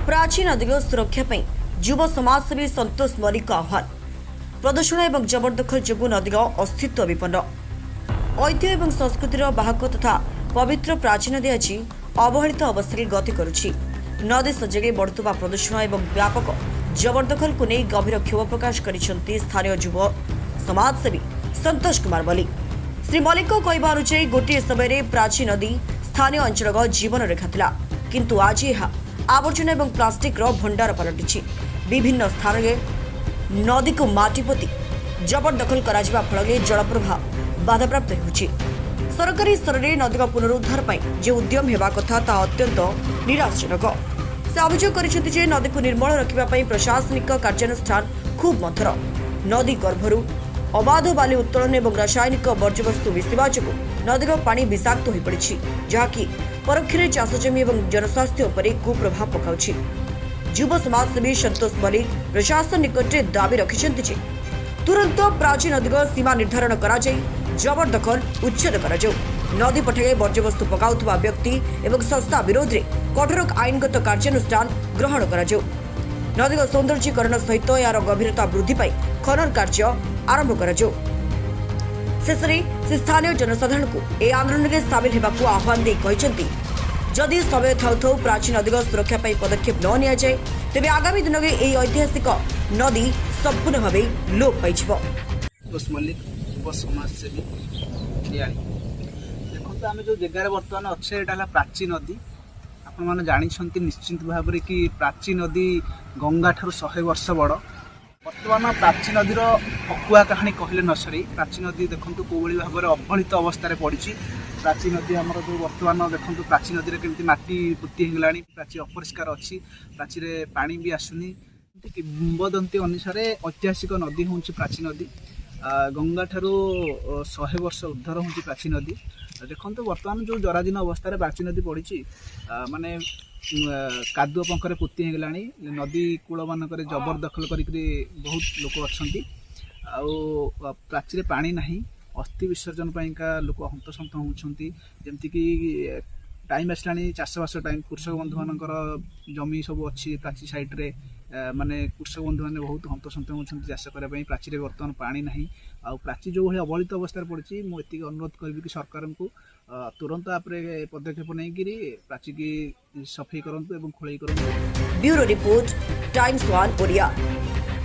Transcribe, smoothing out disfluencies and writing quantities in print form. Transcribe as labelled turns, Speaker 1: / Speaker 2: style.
Speaker 1: प्राचीन नदी सुरक्षा पर युव समाजसेवी संतोष मल्लिक आह्वान। प्रदूषण और जबरदखल जो नदी अस्तित्व विपन्न। ऐतिह्य और संस्कृतिर बाहक तथा पवित्र प्राचीन नदी आज अवहेलित अवस्था गति करुछि। नदी सजगे बढ़ुवा प्रदूषण और व्यापक जबरदखल को नहीं गभीर क्षोभ प्रकाश करिसेंति स्थानीय युव समाजसेवी संतोष कुमार मल्लिक। श्री मल्लिक कहवा अनुसार गोटे समय प्राचीन नदी स्थानीय अंचल जीवन रेखा थिला, किंतु आज यह आवर्जना और प्लास्टिक भंडार पलटि। विभिन्न स्थान में नदी को माटी पोती जबरदखल करा फल जलप्रवाह बाधाप्राप्त होछि। सरकारी स्तर में नदी पुनरुद्धार पर जो उद्यम होगा कथा ता अत्यंत निराशजनक। से अभियोग कर नदी को निर्मल रखा प्रशासनिक कार्यानुष्ठान खूब मंथर। नदी गर्भरू अबाध बाली उत्तोलन और रासायनिक वर्ज्यवस्तु मिसवा जो नदीर पानी विषाक्त हो पड़ी, जहाँकि परोक्ष चाष जमी और जनस्वास्थ्य उपर कुप्रभाव पकाउछि। युव समाजसेवी संतोष मल्लिक प्रशासन निकट में दाबी रखिछन्ति जे तुरंत प्राचीन नदी सीमा निर्धारण करा जाई जबरदखल उच्छेद करा जाऊ। नदी पठाई वर्ज्यवस्तु पकाउथुवा व्यक्ति एवं संस्था विरोध में कठोर आईनगत कार्यानुष्ठान ग्रहण करा जाऊ। नदी सौंदर्यीकरण सहित यार गभीरता वृद्धि पाई खनन कार्य आरंभ करा जाऊ। शेष में स्थानीय जनसाधारण को यह आंदोलन में सामिल होगा आह्वान दे कहते जदि समय थाउ थाउ प्राचीन नदी सुरक्षा पदक्षेप न नि जाए तेज आगामी दिन में यह ऐतिहासिक नदी संपूर्ण भाव लोप पाई।
Speaker 2: संतोष मल्लिक युव समाजसेवी देखो आम जो जगार बर्तमान अच्छे यहाँ प्राची नदी आपण मैंने जानते निश्चिंत भाव में कि प्राची नदी गंगा ठार 100 वर्ष बड़। बर्तमान प्राची नदीर अकुआ कहानी कहले न सरी। प्राची नदी देखो कौ भाव में अवहेलित अवस्था पड़ी। प्राची नदी आम जो बर्तमान देखो प्राची नदी में केमती माटी पोती होगा, प्राची अपरिष्कार अच्छी, प्राची रे पानी भी आसुनी। किंबदंती अनुसार ऐतिहासिक नदी हूँ प्राची नदी। गंगा ठारू 100 वर्ष उर्धर हूँ प्राची नदी। देखो बर्तमान जो जराजीर्ण अवस्था प्राची नदी पड़ी माने कादुआ पंखरे पोती होगा। नदी कूल मानक जबरदखल कर बहुत लोक अच्छा प्राची पानी ना अस्थि विसर्जन का लोक हंतसंत होती। जमीक टाइम आसला चाषबास टाइम कृषक बंधु मानकर जमी सब अच्छी प्राची साइड्रे माने कृषक बंधु मैंने बहुत हंतसंत होती चाष करने। प्राची बर्तमान पानी ना प्राची जो भाई अवहेलित अवस्था पड़ी मुझे अनुरोध करी कि सरकार को तुरंत आप पदक्षेप नहीं प्राची की सफाई करूँ और खोल करूँ।
Speaker 1: Bureau report times 1 Odia.